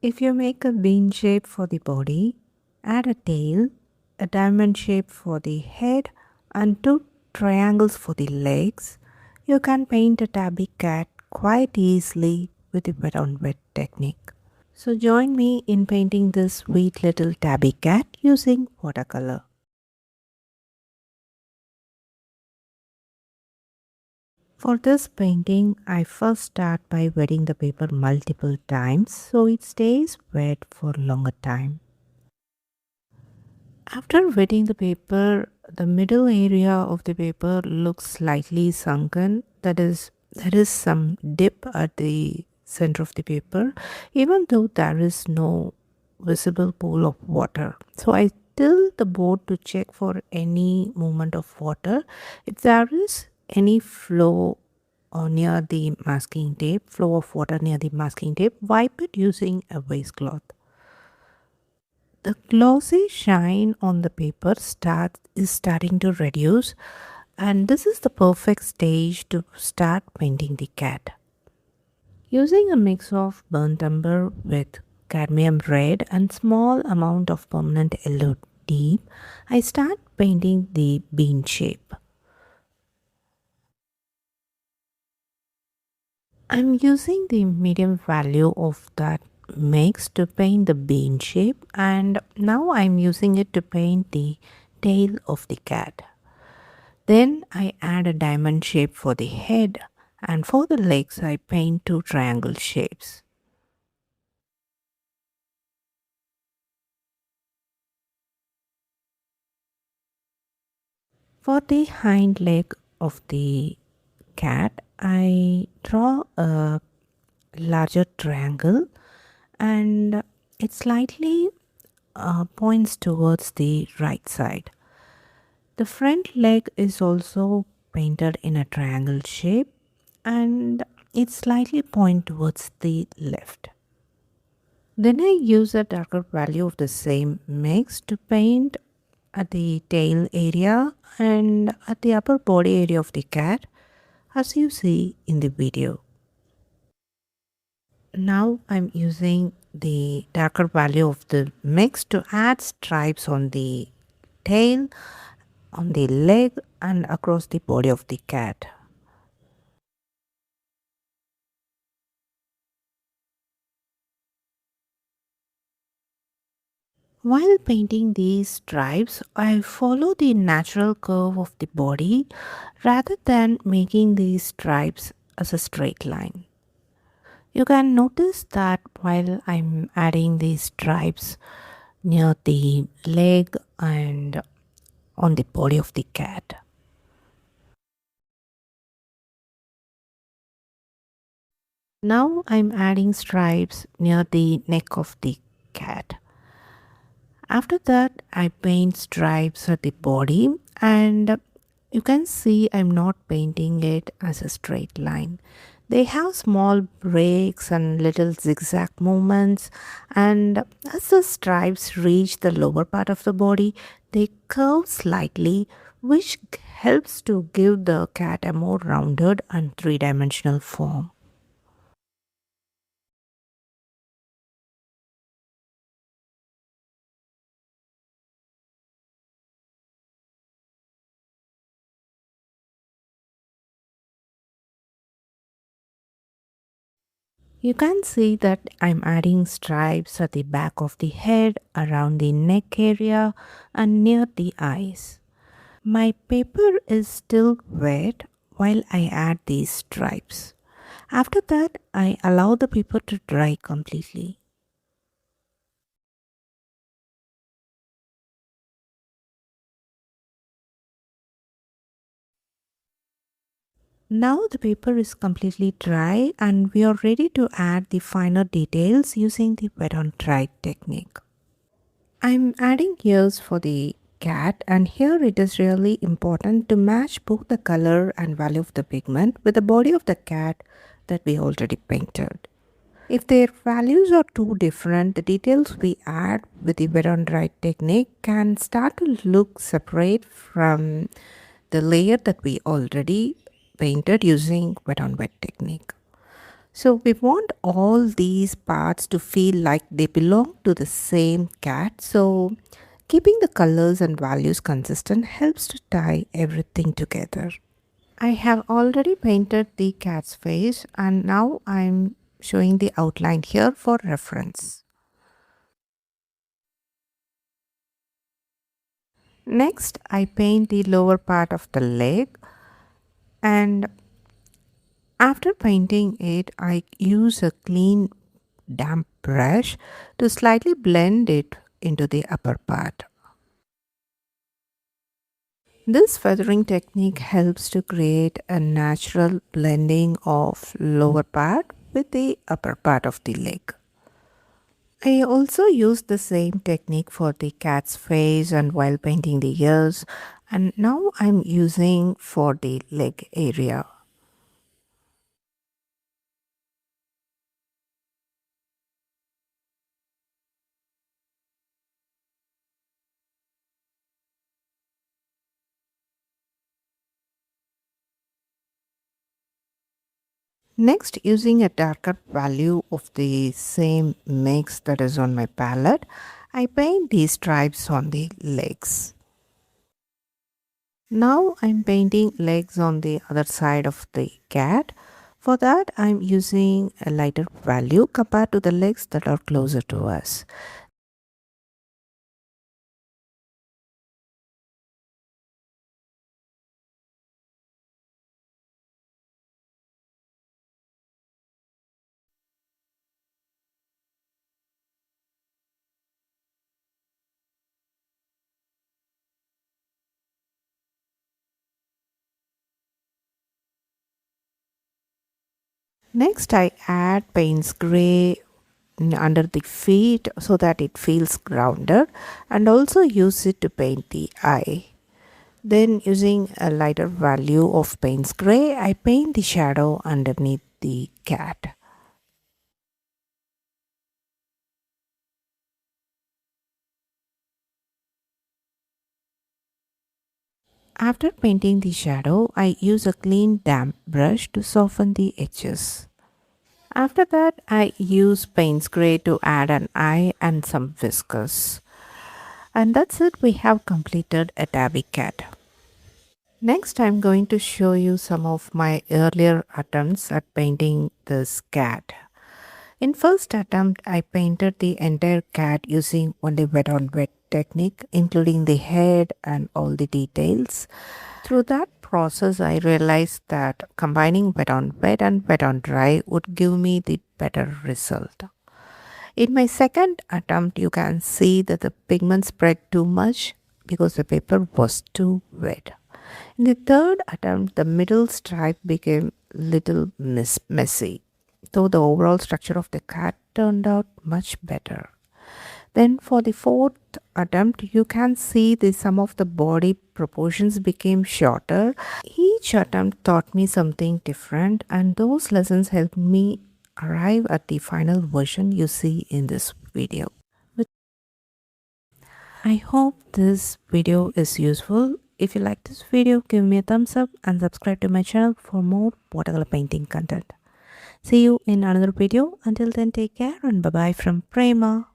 If you make a bean shape for the body, add a tail, a diamond shape for the head, and two triangles for the legs, you can paint a tabby cat quite easily with the wet on wet technique. So join me in painting this sweet little tabby cat using watercolor. For this painting, I first start by wetting the paper multiple times so it stays wet for longer time. After wetting the paper, the middle area of the paper looks slightly sunken. That is, there is some dip at the center of the paper, even though there is no visible pool of water. So I tilt the board to check for any movement of water. If there is any flow near the masking tape, flow of water near the masking tape, wipe it using a waistcloth. The glossy shine on the paper is starting to reduce, and this is the perfect stage to start painting the cat. Using a mix of burnt umber with cadmium red and small amount of permanent yellow deep, I start painting the bean shape. I'm using the medium value of that mix to paint the bean shape, and now I'm using it to paint the tail of the cat. Then I add a diamond shape for the head, and for the legs I paint two triangle shapes. For the hind leg of the cat, I draw a larger triangle and it slightly points towards the right side. The front leg is also painted in a triangle shape and it slightly points towards the left. Then I use a darker value of the same mix to paint at the tail area and at the upper body area of the cat as you see in the video. Now I'm using the darker value of the mix to add stripes on the tail, on the leg and across the body of the cat. While painting these stripes, I follow the natural curve of the body rather than making these stripes as a straight line. You can notice that while I'm adding these stripes near the leg and on the body of the cat. Now I'm adding stripes near the neck of the cat. After that, I paint stripes at the body and you can see I'm not painting it as a straight line. They have small breaks and little zigzag movements, and as the stripes reach the lower part of the body, they curve slightly, which helps to give the cat a more rounded and three-dimensional form. You can see that I'm adding stripes at the back of the head, around the neck area, and near the eyes. My paper is still wet while I add these stripes. After that, I allow the paper to dry completely. Now the paper is completely dry and we are ready to add the finer details using the wet on dry technique. I'm adding ears for the cat, and here it is really important to match both the color and value of the pigment with the body of the cat that we already painted. If their values are too different, the details we add with the wet on dry technique can start to look separate from the layer that we already painted using wet on wet technique. So we want all these parts to feel like they belong to the same cat. So keeping the colors and values consistent helps to tie everything together. I have already painted the cat's face and now I'm showing the outline here for reference. Next, I paint the lower part of the leg, and after painting it, I use a clean damp brush to slightly blend it into the upper part. This feathering technique helps to create a natural blending of lower part with the upper part of the leg. I also use the same technique for the cat's face and while painting the ears, and now I'm using for the leg area. Next, using a darker value of the same mix that is on my palette, I paint these stripes on the legs. Now I'm painting legs on the other side of the cat. For that, I'm using a lighter value compared to the legs that are closer to us. Next, I add paints gray under the feet so that it feels grounded, and also use it to paint the eye. Then using a lighter value of paints gray, I paint the shadow underneath the cat. After painting the shadow, I use a clean damp brush to soften the edges. After that, I use paints gray to add an eye and some whiskers. And that's it, we have completed a tabby cat. Next, I'm going to show you some of my earlier attempts at painting this cat. In first attempt, I painted the entire cat using only wet on wet technique, including the head and all the details. Through that process, I realized that combining wet on wet and wet on dry would give me the better result. In my second attempt, you can see that the pigment spread too much because the paper was too wet. In the third attempt, the middle stripe became little messy, though the overall structure of the cat turned out much better. Then for the fourth attempt, you can see the some of the body proportions became shorter. Each attempt taught me something different, and those lessons helped me arrive at the final version you see in this video. I hope this video is useful. If you like this video, give me a thumbs up and subscribe to my channel for more watercolor painting content. See you in another video. Until then, take care and bye bye from Prema.